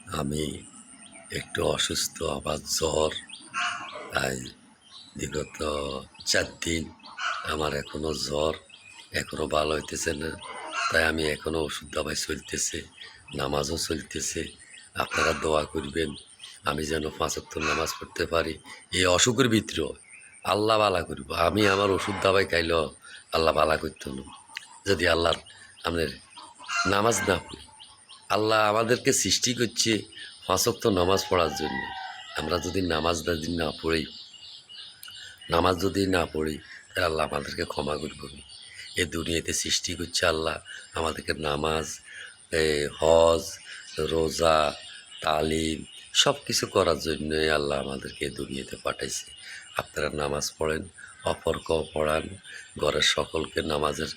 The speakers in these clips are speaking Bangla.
আমি একটু অসুস্থ, আবার জ্বর। তাই বিগত ৪ দিন আমার এখনও জ্বর, এখনও ভালো হইতেছে না। তাই আমি এখনও ওষুধ দাবাই চলতেছে, নামাজও চলতেছে। আপনারা দোয়া করবেন আমি যেন ৫ ওয়াক্ত নামাজ পড়তে পারি। এই অসুখের ভিতরেও আল্লাহ বালা করব। আমি আমার ওষুধ দাবাই খাইলেও আল্লাহ বালা করত না যদি আল্লাহর আমাদের নামাজ না পড়ি। আল্লাহ আমাদেরকে সৃষ্টি করছে ৫ ওয়াক্ত নামাজ পড়ার জন্য। আমরা যদি নামাজ না পড়ি, তাহলে আল্লাহ আমাদেরকে ক্ষমা করব না। এ দুনিয়াতে সৃষ্টি করছে আল্লাহ আমাদেরকে নামাজ, হজ, রোজা, তালিম সব কিছু করার জন্যই আল্লাহ আমাদেরকে এ দুনিয়াতে পাঠাইছে। আপনারা নামাজ পড়েন, অপরকেও পড়ান, ঘরের সকলকে নামাজের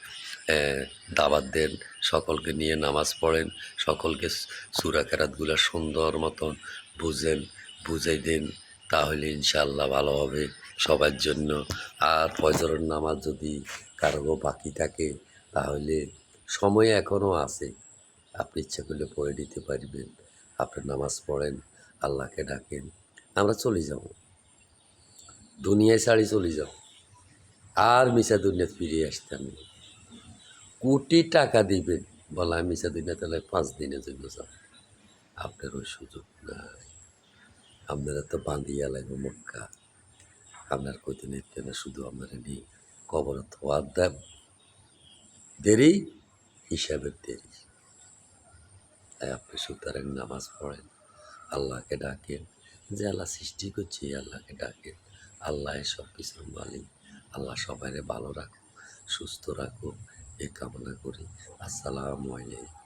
দাওয়াত দেন, সকলকে নিয়ে নামাজ পড়েন, সকলকে সূরা কেরাতগুলো সুন্দর মতন বুঝাই দেন। তাহলে ইনশাআল্লাহ ভালো হবে সবার জন্য। আর ফজরের নামাজ যদি কারো বাকি থাকে তাহলে সময় এখনও আছে, আপনি ইচ্ছা করলে পড়ে নিতে পারবেন। আপনি নামাজ পড়েন, আল্লাহকে ডাকেন, আমরা চলে যাব, দুনিয়ায় ছাড়ি চলে যাব, আর মিশা দুনিয়াতে ফিরে আসতাম না। কোটি টাকা দিবেন, বলা মিশা দুনিয়া তাহলে 5 দিনের জন্য যাব, আপনার ওই সুযোগ নাই। আপনারা তো বান্ধিয়া লাগবে মক্কা, আপনার কদিন না, শুধু আপনারা নিয়ে কবর থোয়ার দেব, দেরি হিসাবের দেরি। তাই আপনি সুতরাং নামাজ পড়েন, আল্লাহকে ডাকেন, যে আল্লাহ সৃষ্টি করছে আল্লাহকে ডাকেন। আল্লাহ সব কিছুর মালিক। আল্লাহ সবাইকে ভালো রাখুক, সুস্থ রাখুক, এ কামনা করি। আসসালামু আলাইকুম।